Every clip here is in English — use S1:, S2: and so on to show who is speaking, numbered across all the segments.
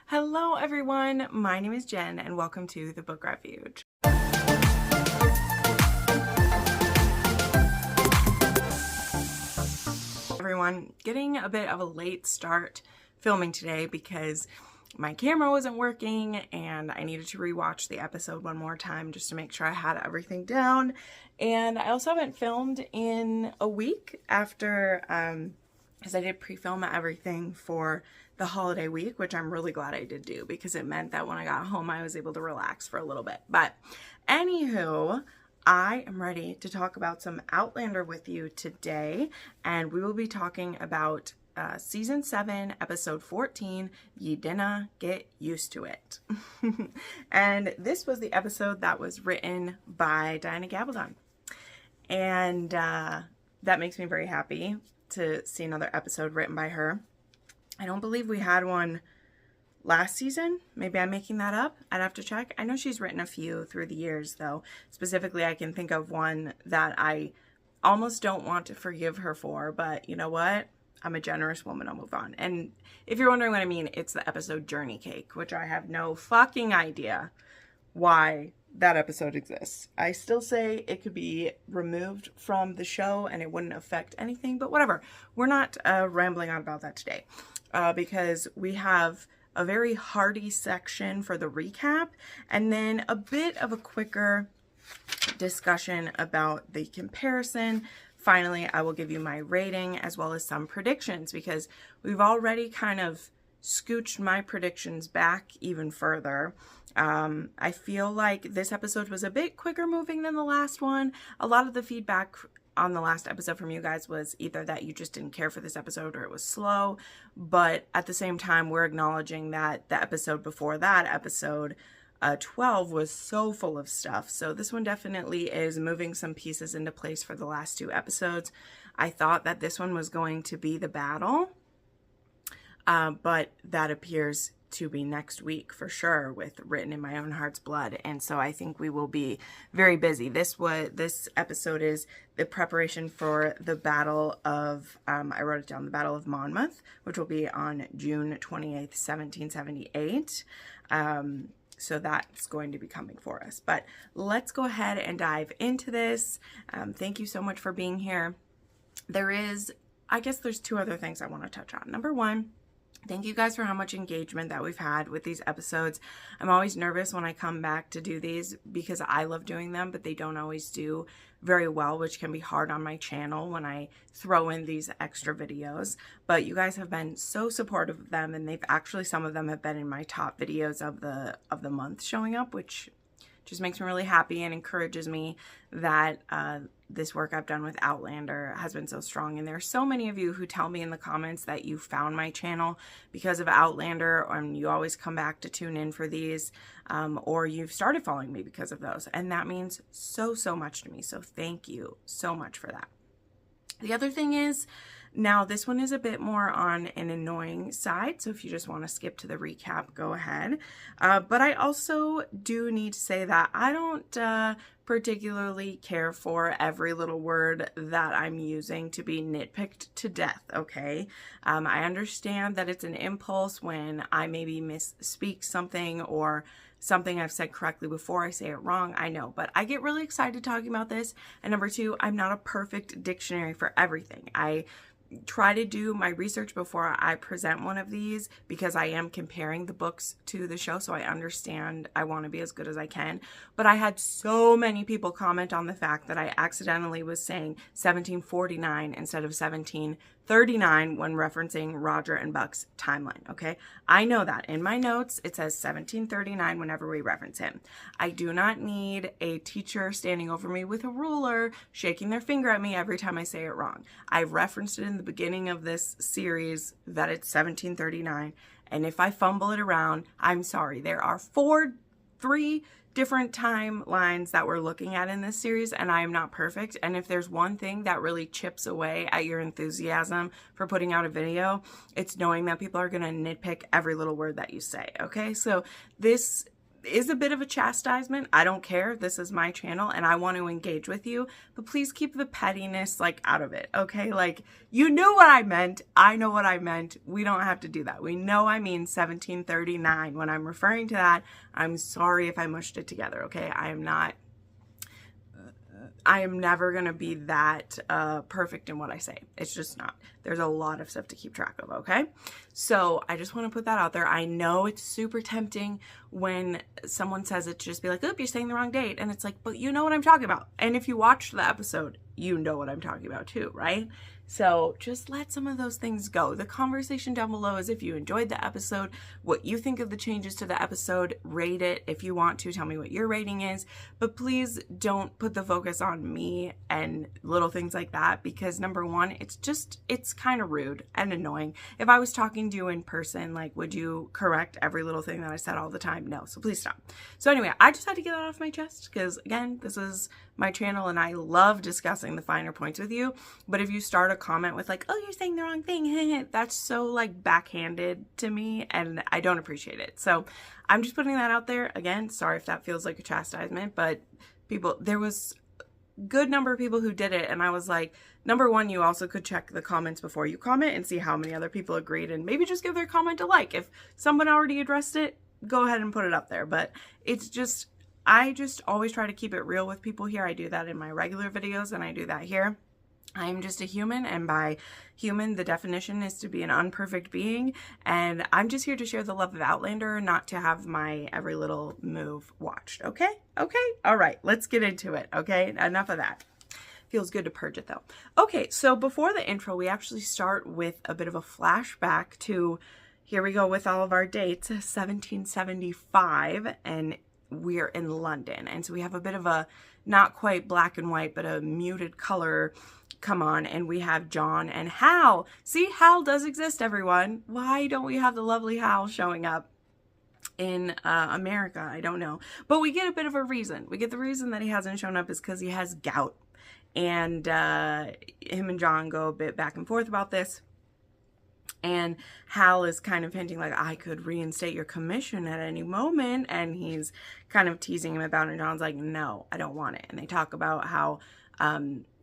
S1: Hello everyone, my name is Jen and welcome to the Book Refuge. Everyone, getting a bit of a late start filming today because my camera wasn't working and I needed to rewatch the episode one more time just to make sure I had everything down. And I also haven't filmed in a week after, because I did pre-film everything for the holiday week, which I'm really glad I did do because it meant that when I got home I was able to relax for a little bit. But anywho, I am ready to talk about some Outlander with you today, and we will be talking about Season 7, Episode 14, Ye Dinna, Get Used to It. And this was the episode that was written by Dinna Gabaldon. And that makes me very happy to see another episode written by her. I don't believe we had one last season. Maybe I'm making that up. I'd have to check. I know she's written a few through the years, though. Specifically, I can think of one that I almost don't want to forgive her for, but you know what? I'm a generous woman. I'll move on. And if you're wondering what I mean, it's the episode Journey Cake, which I have no fucking idea why that episode exists. I still say it could be removed from the show and it wouldn't affect anything, but whatever. We're not rambling on about that today because we have a very hearty section for the recap and then a bit of a quicker discussion about the comparison. Finally, I will give you my rating as well as some predictions because we've already kind of scooched my predictions back even further. I feel like this episode was a bit quicker moving than the last one. A lot of the feedback on the last episode from you guys was either that you just didn't care for this episode or it was slow, but at the same time, we're acknowledging that the episode before that, episode 12, was so full of stuff. So this one definitely is moving some pieces into place for the last two episodes. I thought that this one was going to be the battle, but that appears to be next week for sure with Written in My Own Heart's Blood. And so I think we will be very busy. This episode is the preparation for the Battle of, I wrote it down, the Battle of Monmouth, which will be on June 28th, 1778. So that's going to be coming for us. But let's go ahead and dive into this. Thank you so much for being here. I guess there's two other things I want to touch on. Number one, thank you guys for how much engagement that we've had with these episodes. I'm always nervous when I come back to do these because I love doing them, but they don't always do very well, which can be hard on my channel when I throw in these extra videos. But you guys have been so supportive of them, and some of them have been in my top videos of the month showing up, which just makes me really happy and encourages me that this work I've done with Outlander has been so strong. And there are so many of you who tell me in the comments that you found my channel because of Outlander, and you always come back to tune in for these, or you've started following me because of those. And that means so much to me. So thank you so much for that. The other thing is, now this one is a bit more on an annoying side, so if you just want to skip to the recap, go ahead. But I also do need to say that I don't particularly care for every little word that I'm using to be nitpicked to death, okay? I understand that it's an impulse when I maybe misspeak something or something I've said correctly before I say it wrong, I know, but I get really excited talking about this. And number two, I'm not a perfect dictionary for everything. I try to do my research before I present one of these because I am comparing the books to the show, so I understand I want to be as good as I can. But I had so many people comment on the fact that I accidentally was saying 1749 instead of 1739 when referencing Roger and Buck's timeline, okay? I know that. In my notes, it says 1739 whenever we reference him. I do not need a teacher standing over me with a ruler, shaking their finger at me every time I say it wrong. I've referenced it in the beginning of this series that it's 1739, and if I fumble it around, I'm sorry. There are three different timelines that we're looking at in this series, and I am not perfect. And if there's one thing that really chips away at your enthusiasm for putting out a video, it's knowing that people are going to nitpick every little word that you say, okay? So this is a bit of a chastisement. I don't care. This is my channel and I want to engage with you, but please keep the pettiness like out of it. Okay. Like, you knew what I meant. I know what I meant. We don't have to do that. We know I mean 1739 when I'm referring to that. I'm sorry if I mushed it together. Okay. I am never going to be that perfect in what I say. It's just not. There's a lot of stuff to keep track of, okay? So I just want to put that out there. I know it's super tempting when someone says it to just be like, oop, you're saying the wrong date. And it's like, but you know what I'm talking about. And if you watched the episode, you know what I'm talking about too, right? So just let some of those things go. The conversation down below is if you enjoyed the episode, what you think of the changes to the episode, rate it. If you want to, tell me what your rating is. But please don't put the focus on me and little things like that, because number one, it's kind of rude and annoying. If I was talking to you in person, like, would you correct every little thing that I said all the time? No. So please stop. So anyway, I just had to get that off my chest because, again, this is my channel and I love discussing the finer points with you. But if you start a comment with like, oh, you're saying the wrong thing, that's so like backhanded to me and I don't appreciate it. So I'm just putting that out there. Again, sorry if that feels like a chastisement, but there was a good number of people who did it. And I was like, number one, you also could check the comments before you comment and see how many other people agreed and maybe just give their comment a like. If someone already addressed it, go ahead and put it up there. But I just always try to keep it real with people here. I do that in my regular videos and I do that here. I'm just a human, and by human, the definition is to be an unperfect being, and I'm just here to share the love of Outlander, not to have my every little move watched, okay? Okay? All right, let's get into it, okay? Enough of that. Feels good to purge it, though. Okay, so before the intro, we actually start with a bit of a flashback to, here we go with all of our dates, 1775, and we're in London, and so we have a bit of a not quite black and white, but a muted color come on, and we have John and Hal. See, Hal does exist, everyone. Why don't we have the lovely Hal showing up in America? I don't know, but we get a bit of a reason. We get the reason that he hasn't shown up is because he has gout, and him and John go a bit back and forth about this. And Hal is kind of hinting like, I could reinstate your commission at any moment. And he's kind of teasing him about it. And John's like, no, I don't want it. And they talk about how,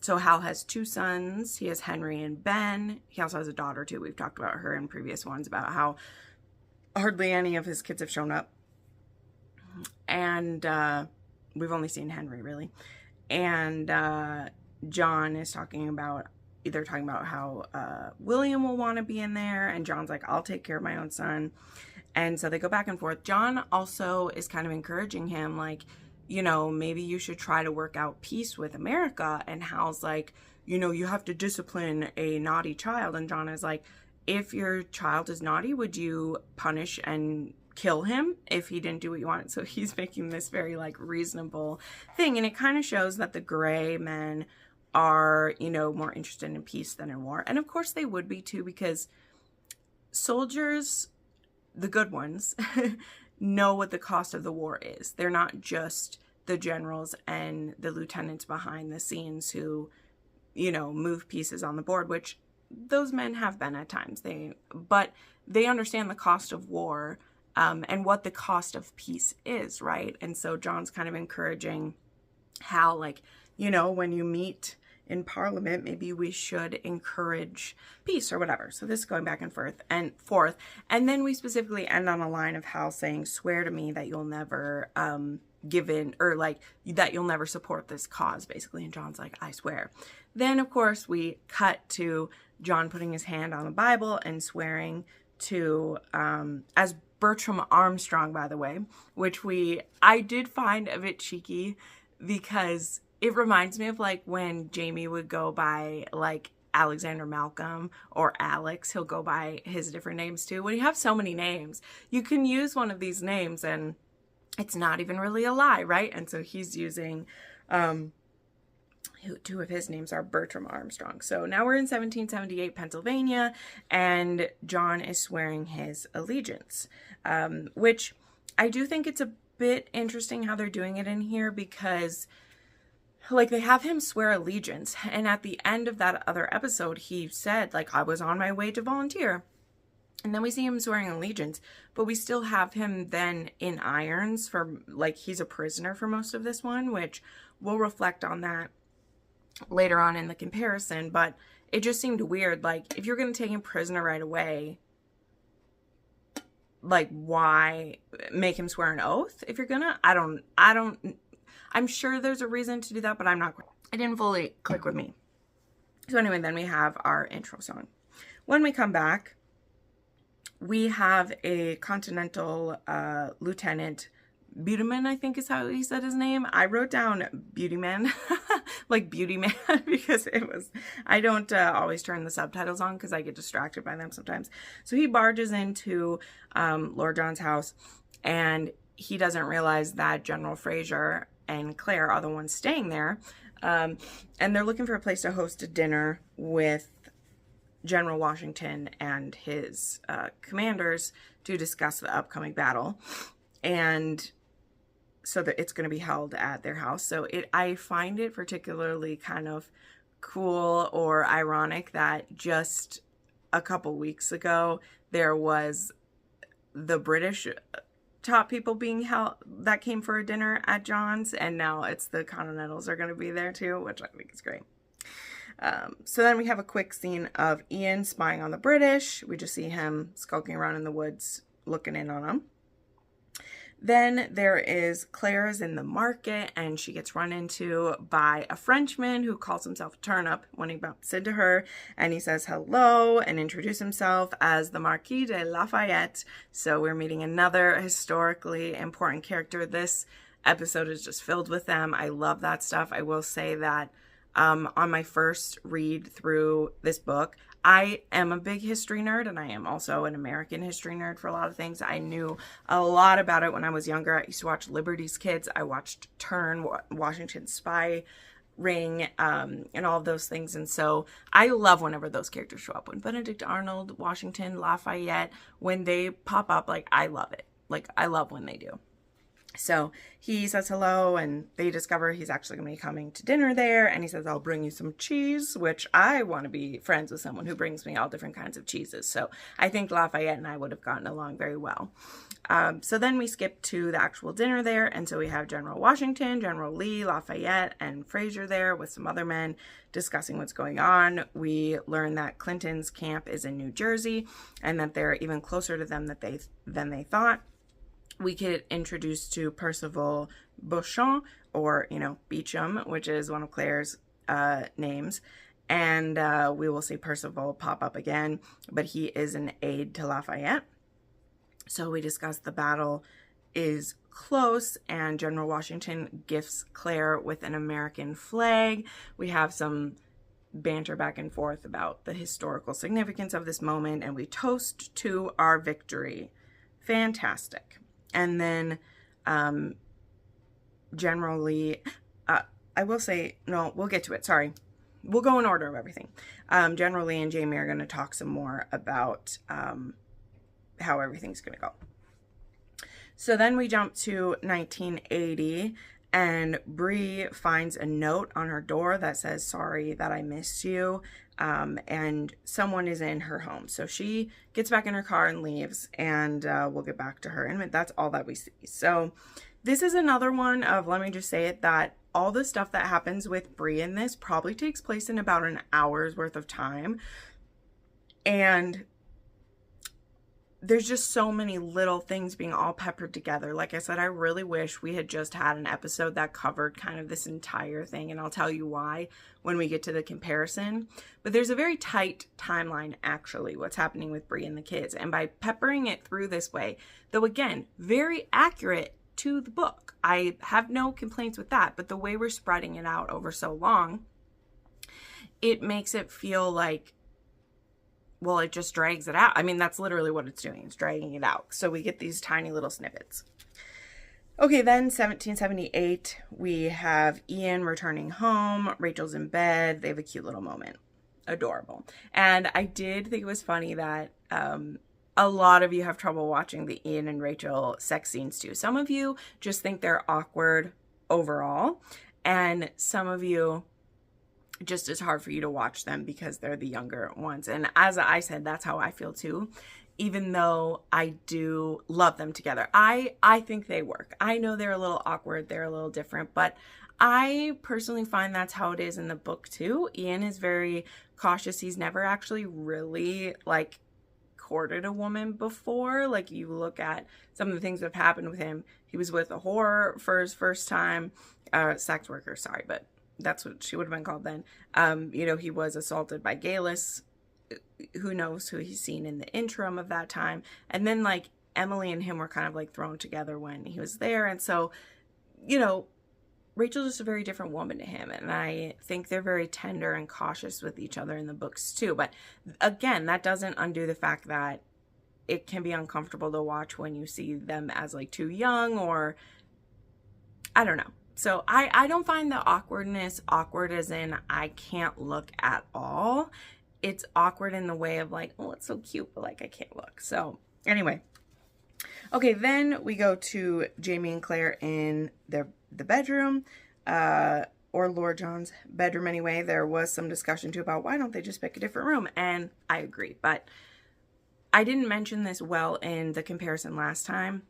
S1: so Hal has two sons. He has Henry and Ben. He also has a daughter too. We've talked about her in previous ones about how hardly any of his kids have shown up. And we've only seen Henry really. And John is talking about, they're talking about how William will want to be in there, and John's like, I'll take care of my own son. And so they go back and forth. John also is kind of encouraging him, like, you know, maybe you should try to work out peace with America. And Hal's like, you know, you have to discipline a naughty child. And John is like, if your child is naughty, would you punish and kill him if he didn't do what you wanted? So he's making this very like reasonable thing. And it kind of shows that the gray men are, you know, more interested in peace than in war. And of course they would be too, because soldiers, the good ones, know what the cost of the war is. They're not just the generals and the lieutenants behind the scenes who, you know, move pieces on the board, which those men have been at times. But they understand the cost of war and what the cost of peace is, right? And so John's kind of encouraging Hal, like, you know, when you meet in Parliament, maybe we should encourage peace or whatever. So this is going back and forth. And then we specifically end on a line of Hal saying, swear to me that you'll never give in, or like that you'll never support this cause, basically. And John's like, I swear. Then, of course, we cut to John putting his hand on the Bible and swearing to, as Bertram Armstrong, by the way, which I did find a bit cheeky because it reminds me of like when Jamie would go by like Alexander Malcolm or Alex. He'll go by his different names too. When you have so many names, you can use one of these names and it's not even really a lie, right? And so he's using, two of his names are Bertram Armstrong. So now we're in 1778 Pennsylvania, and John is swearing his allegiance, which I do think it's a bit interesting how they're doing it in here, because like they have him swear allegiance, and at the end of that other episode he said like, I was on my way to volunteer. And then we see him swearing allegiance, but we still have him then in irons for, like, he's a prisoner for most of this one, which we'll reflect on that later on in the comparison. But it just seemed weird. Like, if you're going to take him prisoner right away, like, why make him swear an oath if you're gonna? I'm sure there's a reason to do that, but it didn't fully click with me. So anyway, then we have our intro song. When we come back, we have a Continental Lieutenant Beautyman, I think is how he said his name. I wrote down Beautyman, like Beauty Man, because I don't always turn the subtitles on because I get distracted by them sometimes. So he barges into Lord John's house, and he doesn't realize that General Fraser and Claire are the ones staying there. And they're looking for a place to host a dinner with General Washington and his commanders to discuss the upcoming battle. And so that it's going to be held at their house. So I find it particularly kind of cool or ironic that just a couple weeks ago, there was the British top people being held that came for a dinner at John's, and now it's the Continentals are going to be there too, which I think is great. So then we have a quick scene of Ian spying on the British. We just see him skulking around in the woods, looking in on them. Then there is Claire is in the market, and she gets run into by a Frenchman who calls himself Turnip when he bumps into her, and he says hello and introduces himself as the Marquis de Lafayette. So we're meeting another historically important character. This episode is just filled with them. I love that stuff. I will say that on my first read through this book, I am a big history nerd, and I am also an American history nerd for a lot of things. I knew a lot about it when I was younger. I used to watch Liberty's Kids. I watched Turn, Washington's Spy Ring, and all of those things. And so I love whenever those characters show up. When Benedict Arnold, Washington, Lafayette, when they pop up, like, I love it. Like, I love when they do. So he says hello, and they discover he's actually going to be coming to dinner there. And he says, I'll bring you some cheese, which I want to be friends with someone who brings me all different kinds of cheeses. So I think Lafayette and I would have gotten along very well. So then we skip to the actual dinner there. And so we have General Washington, General Lee, Lafayette, and Fraser there with some other men discussing what's going on. We learn that Clinton's camp is in New Jersey, and that they're even closer to them than they thought. We get introduced to Percival Beauchamp, or, Beecham, which is one of Claire's names. And we will see Percival pop up again, but he is an aide to Lafayette. So we discuss the battle is close, and General Washington gifts Claire with an American flag. We have some banter back and forth about the historical significance of this moment, and we toast to our victory. Fantastic. And then General Lee, I will say, no, we'll get to it. Sorry. We'll go in order of everything. General Lee and Jamie are going to talk some more about how everything's going to go. So then we jump to 1980, and Bree finds a note on her door that says, sorry that I missed you. And someone is in her home. So she gets back in her car and leaves, and we'll get back to her. And that's all that we see. So this is another one of, let me just say it, that all the stuff that happens with Bree in this probably takes place in about an hour's worth of time. And there's just so many little things being all peppered together. Like I said, I really wish we had just had an episode that covered kind of this entire thing, and I'll tell you why when we get to the comparison. But there's a very tight timeline, actually, what's happening with Bree and the kids. And by peppering it through this way, though again, very accurate to the book, I have no complaints with that, but the way we're spreading it out over so long, it makes it feel like, well, it just drags it out. I mean, that's literally what it's doing. It's dragging it out. So we get these tiny little snippets. Okay, then 1778, we have Ian returning home. Rachel's in bed. They have a cute little moment. Adorable. And I did think it was funny that a lot of you have trouble watching the Ian and Rachel sex scenes too. Some of you just think they're awkward overall. And some of you, just as hard for you to watch them because they're the younger ones. And as I said, that's how I feel too. even though I do love them together. I think they work. I know they're a little awkward, they're a little different, but I personally find that's how it is in the book too. Ian is very cautious. He's never actually really like courted a woman before. Like, you look at some of the things that have happened with him. He was with a whore for his first time, sex worker, sorry, but that's what she would have been called then. You know, he was assaulted by Galus. Who knows who he's seen in the interim of that time. And then like Emily and him were kind of like thrown together when he was there. And so, you know, Rachel's just a very different woman to him. And I think they're very tender and cautious with each other in the books too. But again, that doesn't undo the fact that it can be uncomfortable to watch when you see them as like too young, or I don't know. So I don't find the awkwardness awkward as in I can't look at all. It's awkward in the way of like, oh, it's so cute, but like I can't look. So anyway. Okay, then we go to Jamie and Claire in the bedroom, or Lord John's bedroom anyway. There was some discussion too about why don't they just pick a different room, and I agree, but I didn't mention this well in the comparison last time,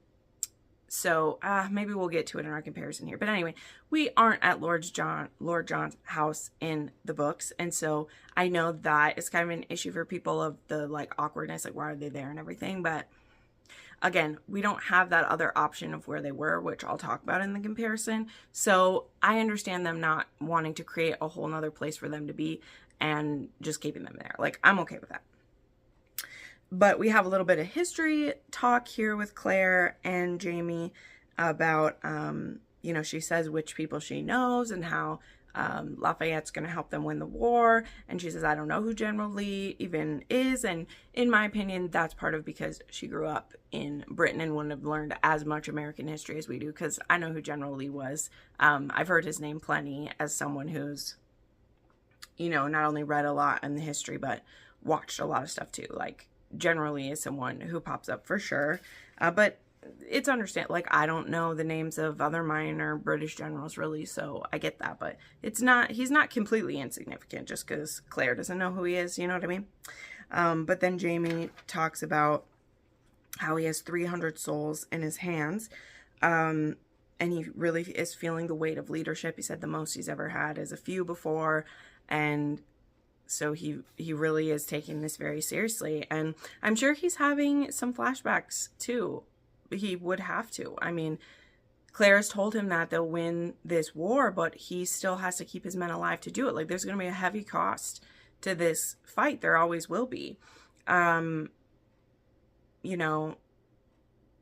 S1: so maybe we'll get to it in our comparison here. But anyway, we aren't at Lord John's house in the books, and so I know that it's kind of an issue for people of the like awkwardness, like why are they there and everything, but again, we don't have that other option of where they were, which I'll talk about in the comparison. So I understand them not wanting to create a whole nother place for them to be and just keeping them there. Like, I'm okay with that. But we have a little bit of history talk here with Claire and Jamie about, you know, she says which people she knows and how Lafayette's going to help them win the war. And she says, I don't know who General Lee even is. And in my opinion, that's part of because she grew up in Britain and wouldn't have learned as much American history as we do. Because I know who General Lee was. I've heard his name plenty as someone who's, you know, not only read a lot in the history, but watched a lot of stuff too. Like, General Lee is someone who pops up for sure. But it's understandable. Like, I don't know the names of other minor British generals really, so I get that, but he's not completely insignificant just because Claire doesn't know who he is, you know what I mean? But then Jamie talks about how he has 300 souls in his hands, and he really is feeling the weight of leadership. He said the most he's ever had is a few before, and so he really is taking this very seriously, and I'm sure he's having some flashbacks too. He would have to. I mean, Claire has told him that they'll win this war, but he still has to keep his men alive to do it. Like, there's going to be a heavy cost to this fight. There always will be. You know,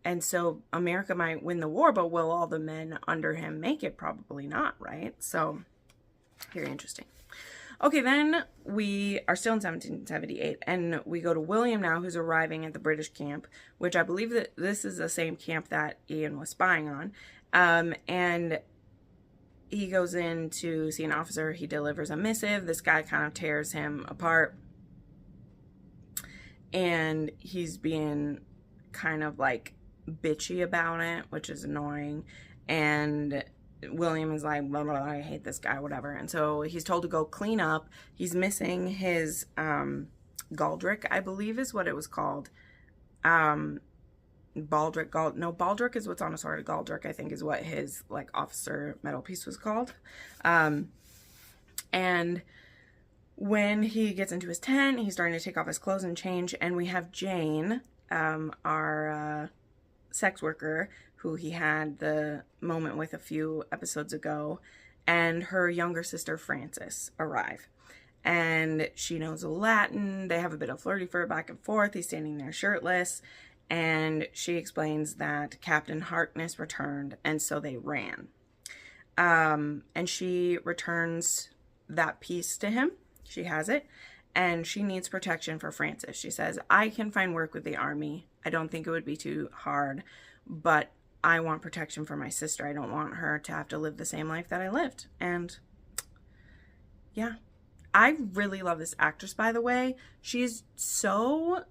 S1: and so America might win the war, but will all the men under him make it? Probably not, right? So, very interesting. Okay, then we are still in 1778, and we go to William now, who's arriving at the British camp, which I believe that this is the same camp that Ian was spying on. And he goes in to see an officer. He delivers a missive. This guy kind of tears him apart, and he's being kind of like bitchy about it, which is annoying. And William is like, blah, blah, blah, I hate this guy, whatever. And so he's told to go clean up. He's missing his Baldric, I believe is what it was called. Baldric is what's on a sword. Galdric, I think, is what his like officer medal piece was called. And when he gets into his tent, he's starting to take off his clothes and change. And we have Jane, our sex worker, who he had the moment with a few episodes ago, and her younger sister Frances arrive. And she knows Latin. They have a bit of flirty fur back and forth. He's standing there shirtless, and she explains that Captain Harkness returned, and so they ran. And she returns that piece to him. She has it, and she needs protection for Frances. She says, I can find work with the army. I don't think it would be too hard, but I want protection for my sister. I don't want her to have to live the same life that I lived. And yeah, I really love this actress, by the way. She's so,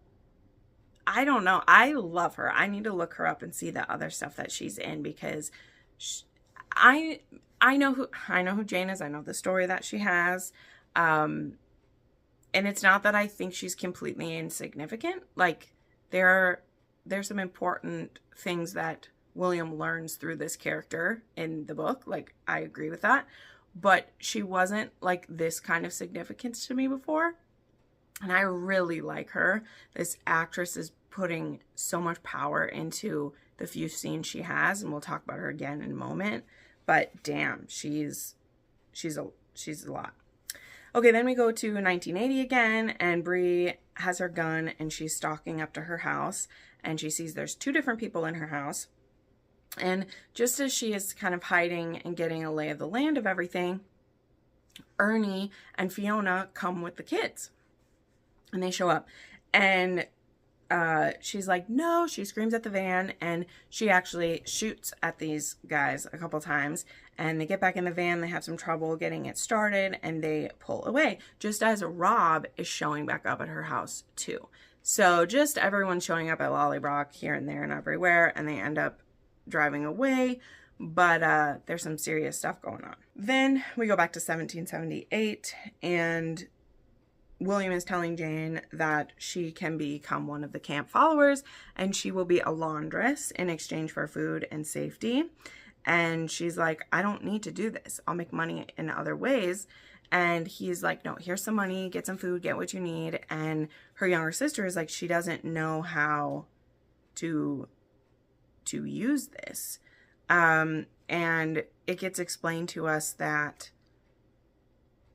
S1: I don't know. I love her. I need to look her up and see the other stuff that she's in, because I know who Jane is. I know the story that she has. And it's not that I think she's completely insignificant. Like, there's some important things that William learns through this character in the book. Like, I agree with that. But she wasn't like this kind of significance to me before. And I really like her. This actress is putting so much power into the few scenes she has, and we'll talk about her again in a moment. But damn, she's a lot. Okay, then we go to 1980 again, and Bree has her gun, and she's stalking up to her house, and she sees there's 2 different people in her house. And just as she is kind of hiding and getting a lay of the land of everything, Ernie and Fiona come with the kids. And they show up. And she's like, no, she screams at the van. And she actually shoots at these guys a couple times. And they get back in the van. They have some trouble getting it started. And they pull away. Just as Rob is showing back up at her house too. So just everyone showing up at Lollybrock here and there and everywhere. And they end up driving away, but there's some serious stuff going on. Then we go back to 1778, and William is telling Jane that she can become one of the camp followers, and she will be a laundress in exchange for food and safety. And she's like, I don't need to do this. I'll make money in other ways. And he's like, no, here's some money, get some food, get what you need. And her younger sister is like, she doesn't know how to use this. And it gets explained to us that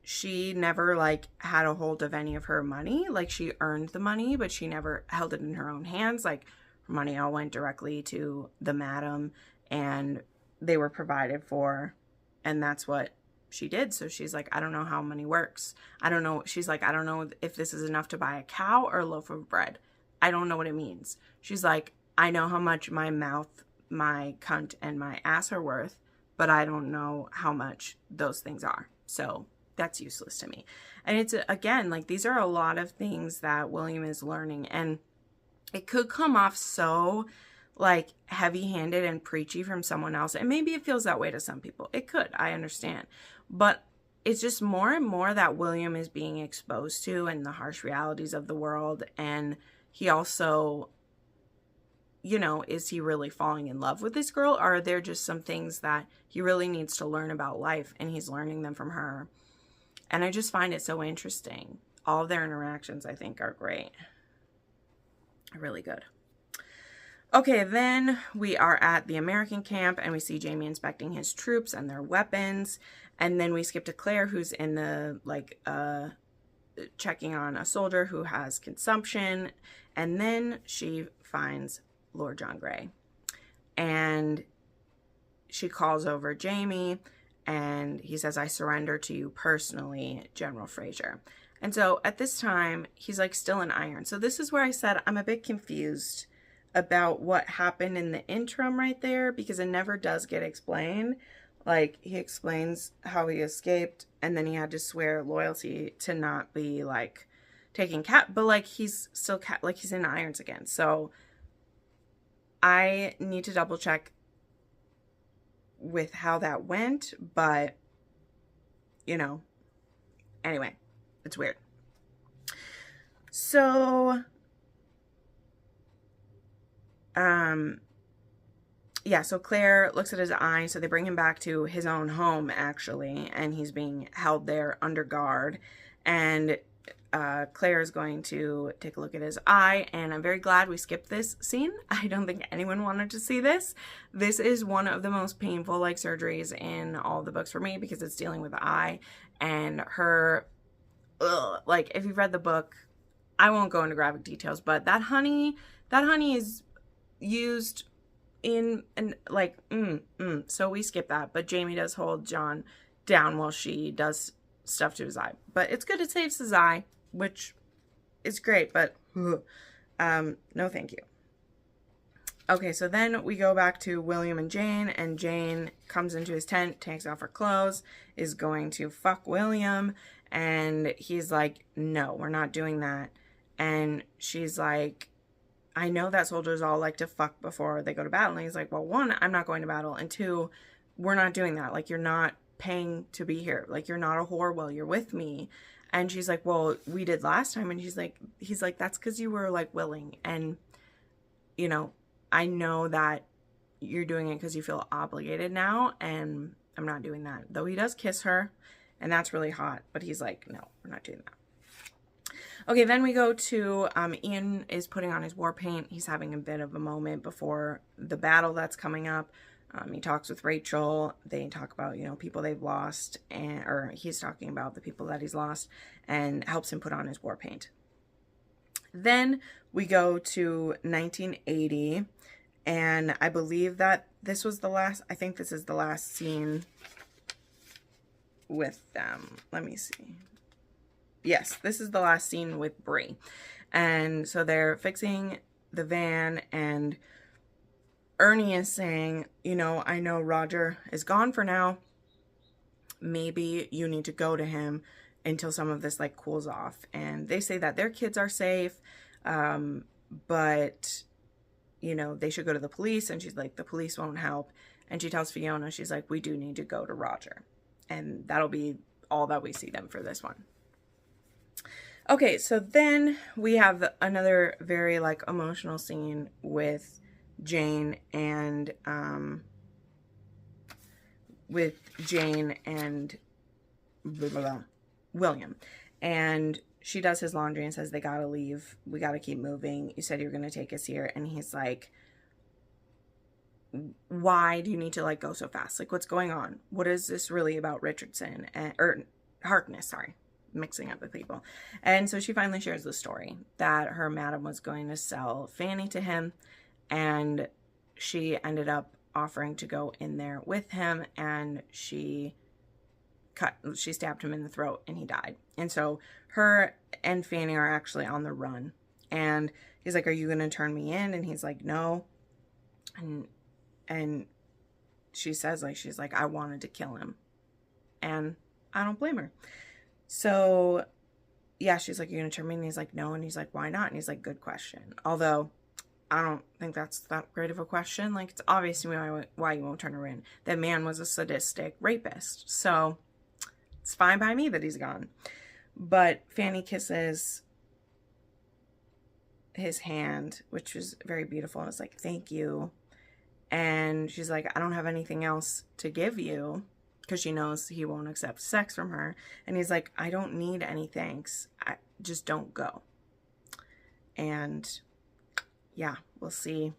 S1: she never like had a hold of any of her money. Like, she earned the money, but she never held it in her own hands. Like, her money all went directly to the madam, and they were provided for, and that's what she did. So she's like, I don't know how money works. I don't know. She's like, I don't know if this is enough to buy a cow or a loaf of bread. I don't know what it means. She's like, I know how much my mouth, my cunt, and my ass are worth, but I don't know how much those things are. So that's useless to me. And it's, again, like, these are a lot of things that William is learning. And it could come off so, like, heavy-handed and preachy from someone else. And maybe it feels that way to some people. It could. I understand. But it's just more and more that William is being exposed to, and the harsh realities of the world. And he also, you know, is he really falling in love with this girl? Or are there just some things that he really needs to learn about life, and he's learning them from her? And I just find it so interesting. All of their interactions, I think, are great. Really good. Okay, then we are at the American camp, and we see Jamie inspecting his troops and their weapons. And then we skip to Claire, who's in the, like, checking on a soldier who has consumption. And then she finds Lord John Grey. And she calls over Jamie, and he says, I surrender to you personally, General Fraser. And so at this time, he's, like, still in irons. So this is where I said I'm a bit confused about what happened in the interim right there, because it never does get explained. Like, he explains how he escaped, and then he had to swear loyalty to not be, like, taking but, like, he's still like, he's in irons again. So I need to double check with how that went, but, you know, anyway, it's weird. So, yeah, so Claire looks at his eye, so they bring him back to his own home, actually, and he's being held there under guard, and Claire is going to take a look at his eye, and I'm very glad we skipped this scene. I don't think anyone wanted to see this. This is one of the most painful, like, surgeries in all the books for me, because it's dealing with the eye, and her, like, if you've read the book, I won't go into graphic details, but that honey is used in, and like, so we skip that, but Jamie does hold John down while she does stuff to his eye, but it's good, it saves his eye, which is great, but no thank you. Okay, so then we go back to William and Jane comes into his tent, takes off her clothes, is going to fuck William, and he's like, no, we're not doing that. And she's like, I know that soldiers all like to fuck before they go to battle. And he's like, well, one, I'm not going to battle. And two, we're not doing that. Like, you're not paying to be here. Like, you're not a whore while you're with me. And she's like, well, we did last time. And he's like, that's because you were, like, willing. And you know, I know that you're doing it because you feel obligated now, and I'm not doing that. Though he does kiss her, and that's really hot, but he's like, no, we're not doing that. Okay, then we go to Ian is putting on his war paint. He's having a bit of a moment before the battle that's coming up. He talks with Rachel. They talk about, you know, people they've lost, or he's talking about the people that he's lost, and helps him put on his war paint. Then we go to 1980, and I believe that this was the last, I think this is the last scene with them. Let me see. Yes, this is the last scene with Bree. And so they're fixing the van, and Ernie is saying, you know, I know Roger is gone for now. Maybe you need to go to him until some of this like cools off. And they say that their kids are safe, but, you know, they should go to the police. And she's like, the police won't help. And she tells Fiona, she's like, we do need to go to Roger. And that'll be all that we see them for this one. Okay, so then we have another very like emotional scene with Jane and blah, blah, blah, William. And she does his laundry and says, they gotta leave. We gotta keep moving. You said you were gonna take us here. And he's like, why do you need to like go so fast? Like, what's going on? What is this really about Richardson? Or Harkness, sorry. Mixing up the people. And so she finally shares the story that her madam was going to sell Fanny to him, and she ended up offering to go in there with him, and she stabbed him in the throat and he died. And so her and Fanny are actually on the run, and he's like, are you going to turn me in? And he's like, no. And she says, like, she's like, I wanted to kill him, and I don't blame her. So, yeah, she's like, you're going to turn me in? And he's like, no. And he's like, why not? And he's like, good question. Although, I don't think that's that great of a question. Like, it's obvious to me why you won't turn her in. That man was a sadistic rapist. So, it's fine by me that he's gone. But Fanny kisses his hand, which was very beautiful. And it's like, thank you. And she's like, I don't have anything else to give you, because she knows he won't accept sex from her. And he's like, I don't need any thanks. I just don't go. And yeah, we'll see.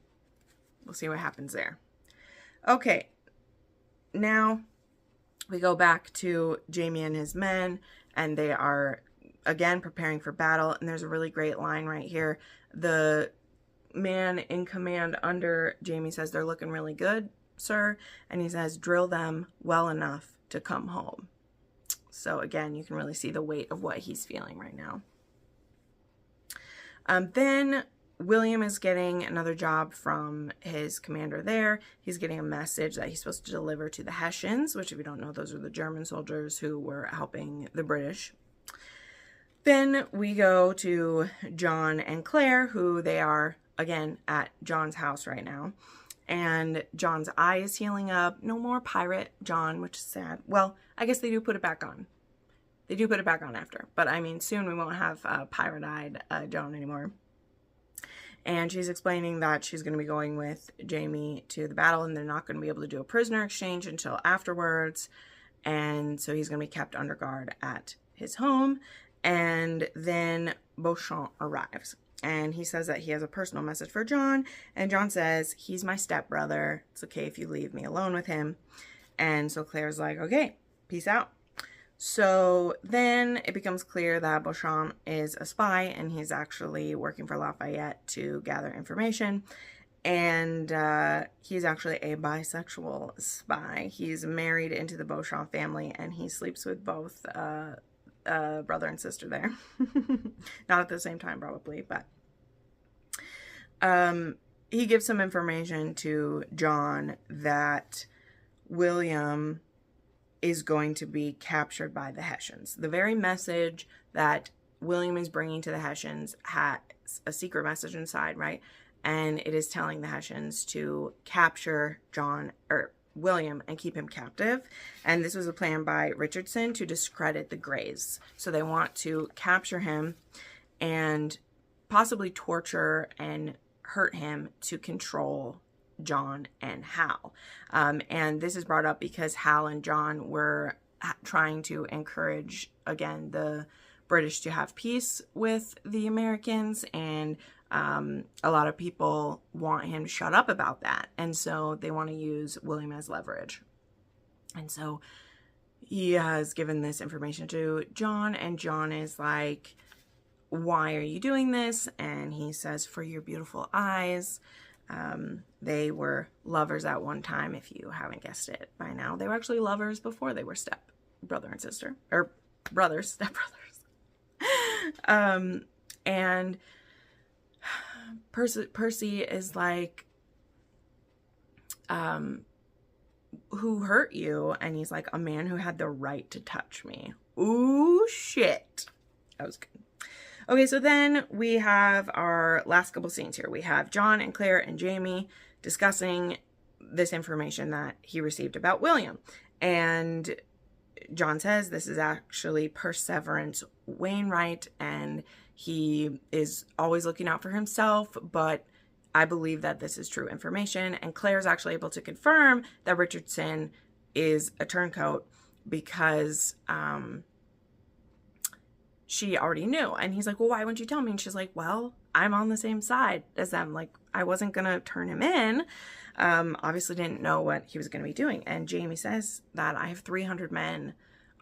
S1: We'll see what happens there. Okay. Now we go back to Jamie and his men, and they are again preparing for battle. And there's a really great line right here. The man in command under Jamie says, they're looking really good, sir. And he says, drill them well enough to come home. So again, you can really see the weight of what he's feeling right now. Then William is getting another job from his commander there. He's getting a message that he's supposed to deliver to the Hessians, which, if you don't know, those are the German soldiers who were helping the British. Then we go to John and Claire, who they are again at John's house right now. And John's eye is healing up. No more pirate John, which is sad. Well, I guess they do put it back on. They do put it back on after. But, I mean, soon we won't have pirate-eyed John anymore. And she's explaining that she's going to be going with Jamie to the battle, and they're not going to be able to do a prisoner exchange until afterwards. And so he's going to be kept under guard at his home. And then Beauchamp arrives. And he says that he has a personal message for John. And John says, he's my stepbrother. It's okay if you leave me alone with him. And so Claire's like, okay, peace out. So then it becomes clear that Beauchamp is a spy. And he's actually working for Lafayette to gather information. And he's actually a bisexual spy. He's married into the Beauchamp family. And he sleeps with both brother and sister there. Not at the same time, probably, but he gives some information to John that William is going to be captured by the Hessians. The very message that William is bringing to the Hessians has a secret message inside, right? And it is telling the Hessians to capture William and keep him captive. And this was a plan by Richardson to discredit the Greys. So they want to capture him and possibly torture and hurt him to control John and Hal. And this is brought up because Hal and John were trying to encourage, again, the British to have peace with the Americans, and a lot of people want him to shut up about that, and so they want to use William as leverage. And so he has given this information to John, and John is like, why are you doing this? And he says, for your beautiful eyes. They were lovers at one time, if you haven't guessed it by now. They were actually lovers before they were step brother and sister, or brothers, step brothers. And Percy is like, who hurt you? And he's like, a man who had the right to touch me. Ooh, shit. That was good. Okay, so then we have our last couple scenes here. We have John and Claire and Jamie discussing this information that he received about William. And John says this is actually Perseverance Wainwright, and he is always looking out for himself, but I believe that this is true information. And Claire's actually able to confirm that Richardson is a turncoat because she already knew. And he's like, well, why wouldn't you tell me? And she's like, well, I'm on the same side as them. Like, I wasn't going to turn him in. Obviously didn't know what he was going to be doing. And Jamie says that I have 300 men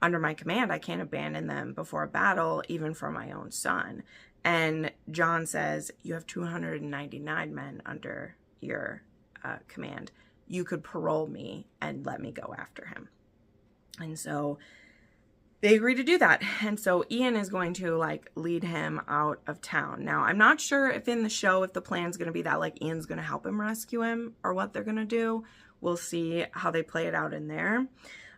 S1: under my command. I can't abandon them before a battle, even for my own son. And John says, you have 299 men under your command. You could parole me and let me go after him. And so they agree to do that. And so Ian is going to like lead him out of town. Now, I'm not sure if in the show, if the plan's going to be that like Ian's going to help him rescue him or what they're going to do. We'll see how they play it out in there.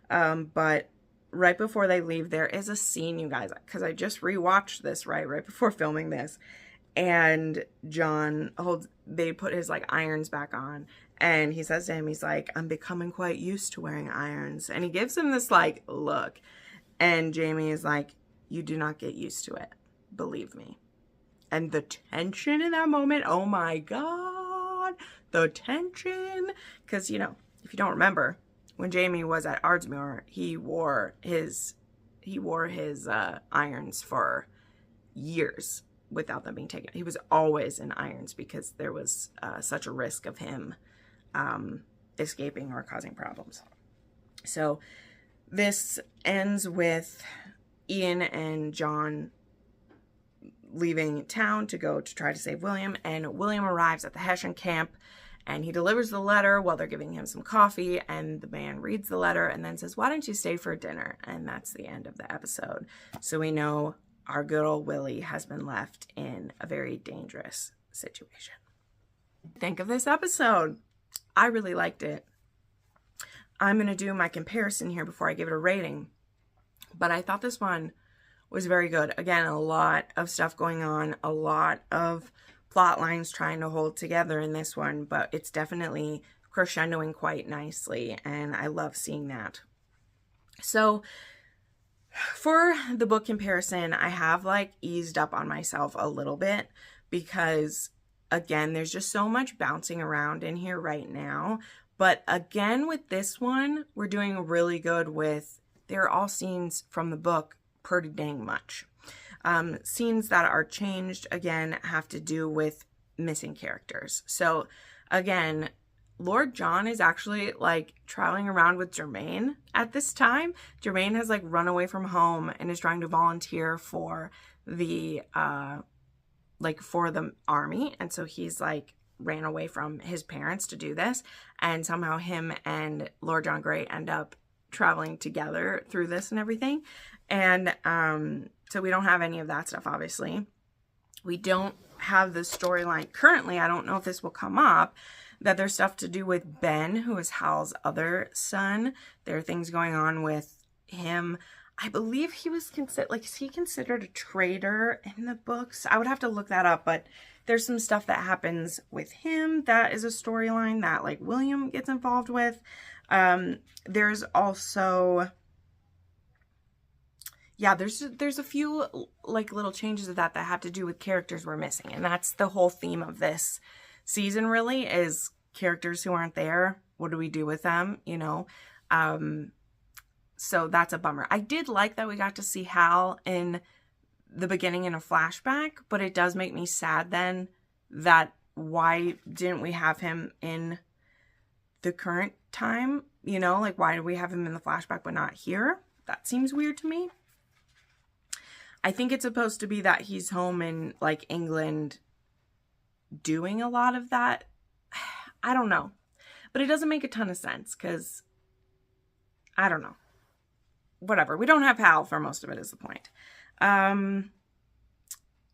S1: But right before they leave, there is a scene, you guys, because I just rewatched this right before filming this. And John they put his like irons back on. And he says to him, he's like, I'm becoming quite used to wearing irons. And he gives him this like look. And Jamie is like, you do not get used to it. Believe me. And the tension in that moment, oh my God, the tension. Because, you know, if you don't remember, when Jamie was at Ardmore, he wore his irons for years without them being taken. He was always in irons because there was such a risk of him escaping or causing problems. So this ends with Ian and John leaving town to go to try to save William. And William arrives at the Hessian camp and he delivers the letter while they're giving him some coffee. And the man reads the letter and then says, why don't you stay for dinner? And that's the end of the episode. So we know our good old Willie has been left in a very dangerous situation. Think of this episode. I really liked it. I'm going to do my comparison here before I give it a rating. But I thought this one was very good. Again, a lot of stuff going on, a lot of plot lines trying to hold together in this one, but it's definitely crescendoing quite nicely, and I love seeing that. So for the book comparison, I have like eased up on myself a little bit because, again, there's just so much bouncing around in here right now. But again, with this one, we're doing really good with, they're all scenes from the book pretty dang much. Scenes that are changed, again, have to do with missing characters. So again, Lord John is actually like traveling around with Germaine at this time. Germaine has like run away from home and is trying to volunteer for the army. And so he's like ran away from his parents to do this. And somehow him and Lord John Grey end up traveling together through this and everything. And so we don't have any of that stuff, obviously. We don't have the storyline currently. I don't know if this will come up, that there's stuff to do with Ben, who is Hal's other son. There are things going on with him. I believe he was is he considered a traitor in the books? I would have to look that up, but there's some stuff that happens with him that is a storyline that like William gets involved with. There's also, yeah, there's a few like little changes of that have to do with characters we're missing. And that's the whole theme of this season really is characters who aren't there. What do we do with them, you know? So that's a bummer. I did like that we got to see Hal in the beginning in a flashback, but it does make me sad then that why didn't we have him in the current time? You know, like why do we have him in the flashback but not here? That seems weird to me. I think it's supposed to be that he's home in like England doing a lot of that. I don't know. But it doesn't make a ton of sense because I don't know. Whatever. We don't have Hal for most of it is the point.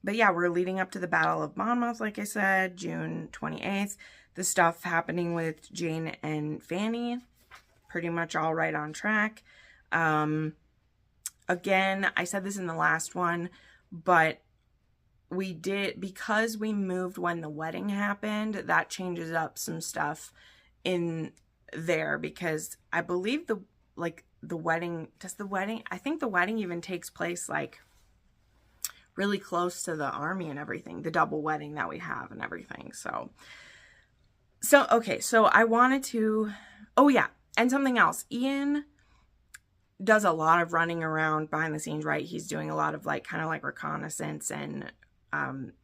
S1: But yeah, we're leading up to the Battle of Monmouth, like I said, June 28th. The stuff happening with Jane and Fanny, pretty much all right on track. Again, I said this in the last one, but we did, because we moved when the wedding happened, that changes up some stuff in there because I believe the wedding, I think the wedding even takes place like really close to the army and everything, the double wedding that we have and everything. So okay, so I wanted to, oh yeah, and something else. Ian does a lot of running around behind the scenes, right? He's doing a lot of like, kind of like reconnaissance and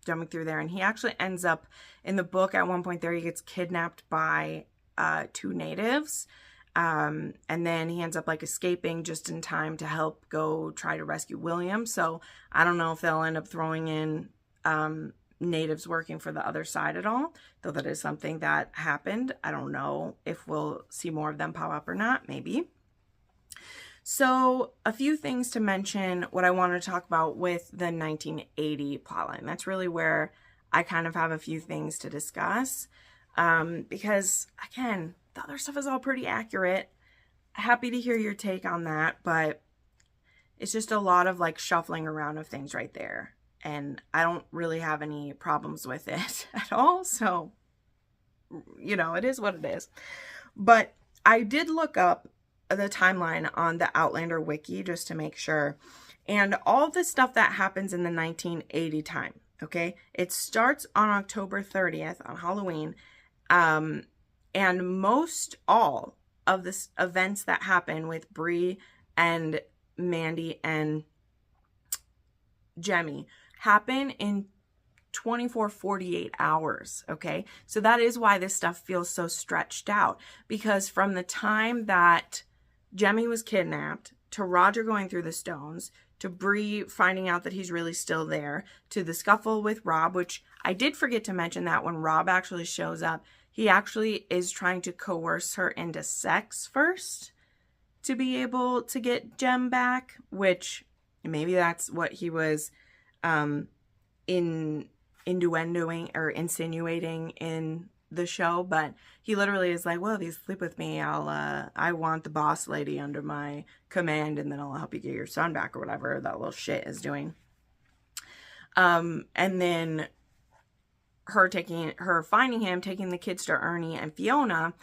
S1: jumping through there. And he actually ends up in the book at one point there, he gets kidnapped by 2 natives. And then he ends up like escaping just in time to help go try to rescue William. So I don't know if they'll end up throwing in natives working for the other side at all, though that is something that happened. I don't know if we'll see more of them pop up or not, maybe. So a few things to mention what I want to talk about with the 1980 plotline. That's really where I kind of have a few things to discuss because, again, the other stuff is all pretty accurate. Happy to hear your take on that, but it's just a lot of like shuffling around of things right there. And I don't really have any problems with it at all. So, you know, it is what it is. But I did look up the timeline on the Outlander wiki just to make sure. And all the stuff that happens in the 1980 time, okay? It starts on October 30th on Halloween. And most all of the events that happen with Bree and Mandy and Jemmy happen in 48 hours, okay? So that is why this stuff feels so stretched out, because from the time that Jemmy was kidnapped, to Roger going through the stones, to Bree finding out that he's really still there, to the scuffle with Rob, which I did forget to mention that when Rob actually shows up, he actually is trying to coerce her into sex first to be able to get Jem back, which maybe that's what he was innuendoing or insinuating in the show, but he literally is like, well, if you sleep with me, I want the boss lady under my command, and then I'll help you get your son back, or whatever that little shit is doing. And then her finding him, taking the kids to Ernie and Fiona.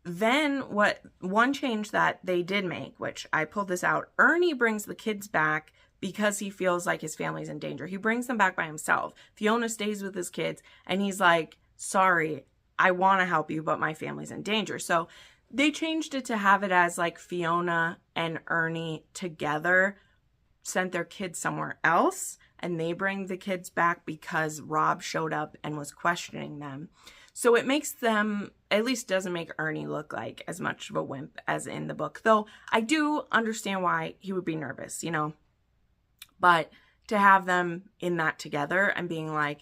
S1: Then one change that they did make, which I pulled this out, Ernie brings the kids back because he feels like his family's in danger. He brings them back by himself. Fiona stays with his kids, and he's like, sorry, I want to help you, but my family's in danger. So they changed it to have it as like Fiona and Ernie together sent their kids somewhere else, and they bring the kids back because Rob showed up and was questioning them. So it makes them, at least doesn't make Ernie look like as much of a wimp as in the book. Though I do understand why he would be nervous, you know. But to have them in that together and being like,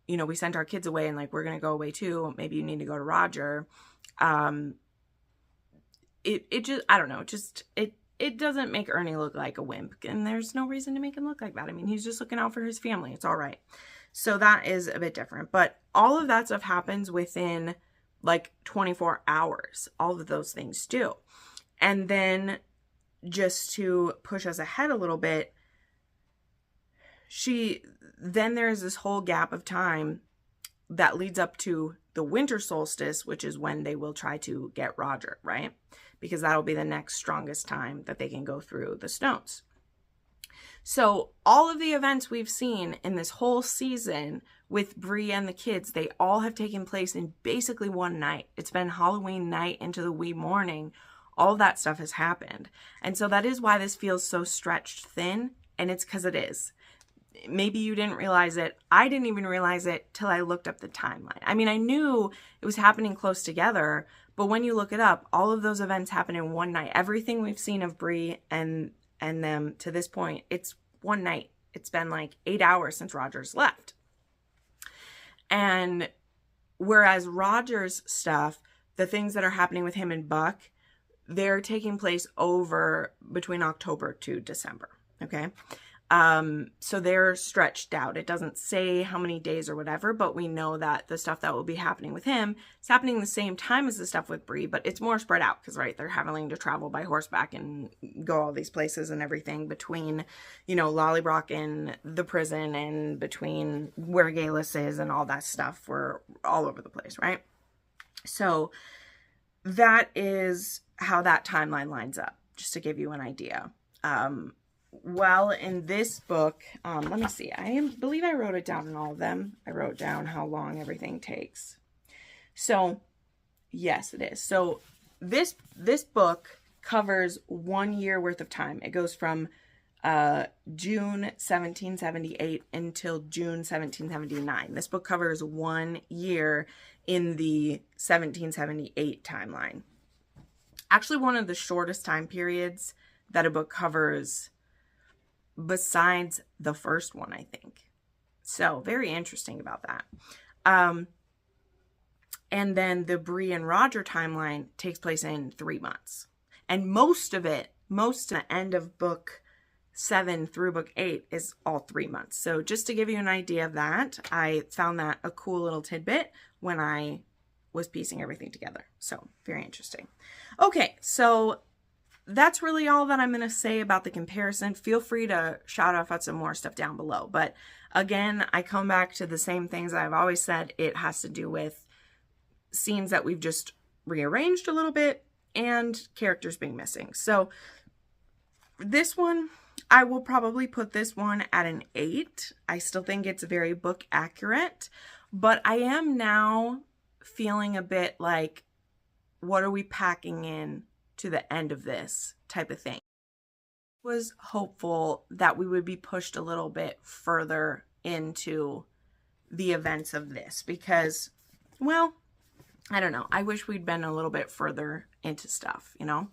S1: you know, we sent our kids away and like, we're going to go away too. Maybe you need to go to Roger. It just, I don't know, it doesn't make Ernie look like a wimp, and there's no reason to make him look like that. I mean, he's just looking out for his family. It's all right. So that is a bit different, but all of that stuff happens within like 24 hours. All of those things do. And then just to push us ahead a little bit, then there's this whole gap of time that leads up to the winter solstice, which is when they will try to get Roger, right? Because that'll be the next strongest time that they can go through the stones. So all of the events we've seen in this whole season with Bree and the kids, they all have taken place in basically one night. It's been Halloween night into the wee morning. All of that stuff has happened. And so that is why this feels so stretched thin, and it's because it is. Maybe you didn't realize it. I didn't even realize it till I looked up the timeline. I mean, I knew it was happening close together, but when you look it up, all of those events happen in one night. Everything we've seen of Bree and them to this point, it's one night. It's been like 8 hours since Roger's left. And whereas Roger's stuff, the things that are happening with him and Buck, they're taking place over between October to December. Okay. So they're stretched out. It doesn't say how many days or whatever, but we know that the stuff that will be happening with him is happening the same time as the stuff with Bree, but it's more spread out because, right, they're having to travel by horseback and go all these places and everything between, you know, Lollybrock and the prison and between where Galus is and all that stuff. We're all over the place, right? So that is how that timeline lines up, just to give you an idea. Well, in this book, let me see. I believe I wrote it down in all of them. I wrote down how long everything takes. So, yes, it is. So, this book covers 1 year worth of time. It goes from June 1778 until June 1779. This book covers 1 year in the 1778 timeline. Actually, one of the shortest time periods that a book covers besides the first one, I think. So, very interesting about that. And then the Bree and Roger timeline takes place in 3 months. And most of the end of book 7 through book 8 is all 3 months. So just to give you an idea of that, I found that a cool little tidbit when I was piecing everything together. So, very interesting. Okay, so that's really all that I'm going to say about the comparison. Feel free to shout off at some more stuff down below. But again, I come back to the same things I've always said. It has to do with scenes that we've just rearranged a little bit and characters being missing. So this one, I will probably put this one at an 8. I still think it's very book accurate, but I am now feeling a bit like, what are we packing in to the end of this type of thing? Was hopeful that we would be pushed a little bit further into the events of this because, well, I don't know. I wish we'd been a little bit further into stuff, you know,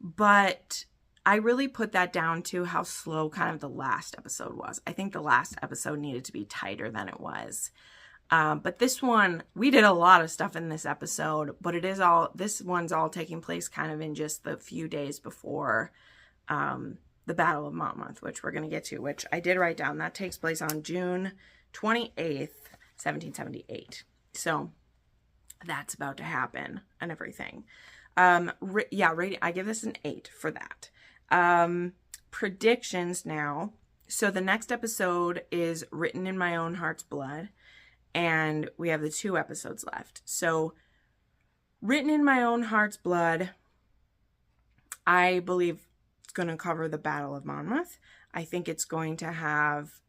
S1: but I really put that down to how slow kind of the last episode was. I think the last episode needed to be tighter than it was. But this one, we did a lot of stuff in this episode, but this one's all taking place kind of in just the few days before the Battle of Monmouth, which we're going to get to, which I did write down. That takes place on June 28th, 1778. So that's about to happen and everything. I give this an 8 for that. Predictions now. So the next episode is Written in My Own Heart's Blood. And we have the 2 episodes left. So, Written in My Own Heart's Blood, I believe it's going to cover the Battle of Monmouth. I think it's going to have,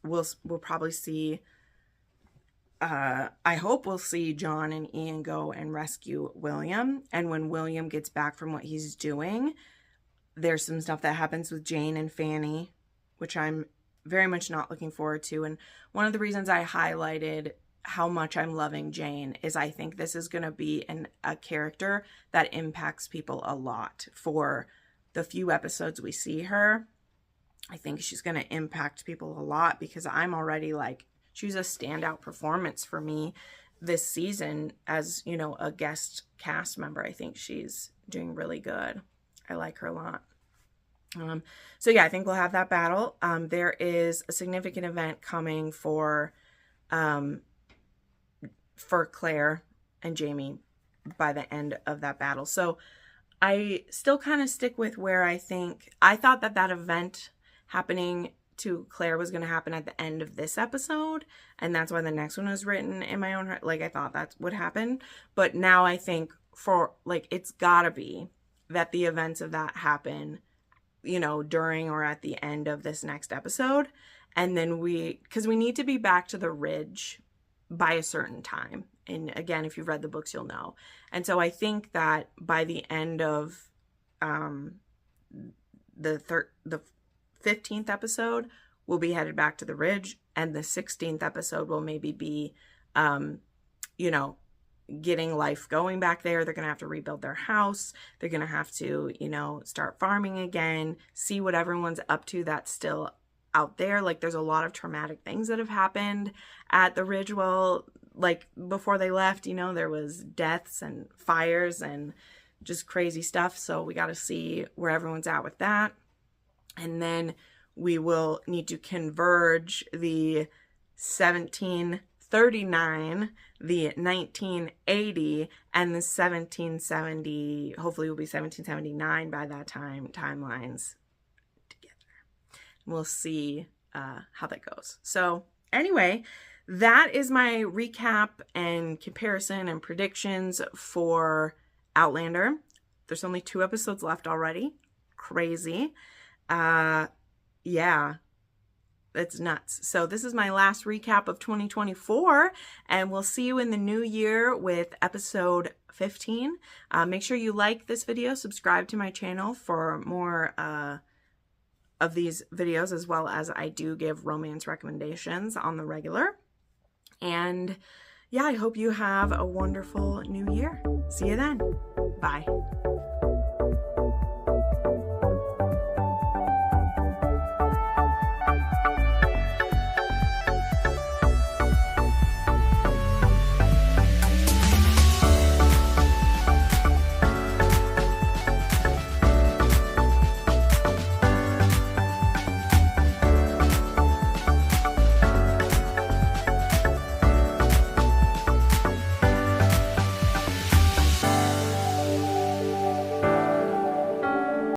S1: we'll probably see, I hope we'll see John and Ian go and rescue William. And when William gets back from what he's doing, there's some stuff that happens with Jane and Fanny, which I'm very much not looking forward to. And one of the reasons I highlighted how much I'm loving Jane is I think this is going to be a character that impacts people a lot. For the few episodes we see her, I think she's going to impact people a lot because I'm already like, she's a standout performance for me this season as, you know, a guest cast member. I think she's doing really good. I like her a lot. So yeah, I think we'll have that battle. There is a significant event coming for Claire and Jamie by the end of that battle. So I still kind of stick with where I thought that event happening to Claire was going to happen at the end of this episode. And that's why the next one was Written in My Own Heart. Like I thought that would happen. But now I think it's gotta be that the events of that happen you know, during or at the end of this next episode. And then because we need to be back to the ridge by a certain time. And again, if you've read the books, you'll know. And so I think that by the end of the 15th episode, we'll be headed back to the ridge. And the 16th episode will maybe be, you know, getting life going back there. They're going to have to rebuild their house. They're going to have to, you know, start farming again, see what everyone's up to that's still out there. Like, there's a lot of traumatic things that have happened at the ridge. Well, like, before they left, you know, there was deaths and fires and just crazy stuff. So we got to see where everyone's at with that. And then we will need to converge the 1739, the 1980, and the 1770, hopefully it will be 1779 by that time, timelines together. We'll see how that goes. So anyway, that is my recap and comparison and predictions for Outlander. There's only 2 episodes left already. Crazy. Yeah, it's nuts. So this is my last recap of 2024, and we'll see you in the new year with episode 15. Make sure you like this video, subscribe to my channel for more of these videos, as well as I do give romance recommendations on the regular. And yeah, I hope you have a wonderful new year. See you then. Bye.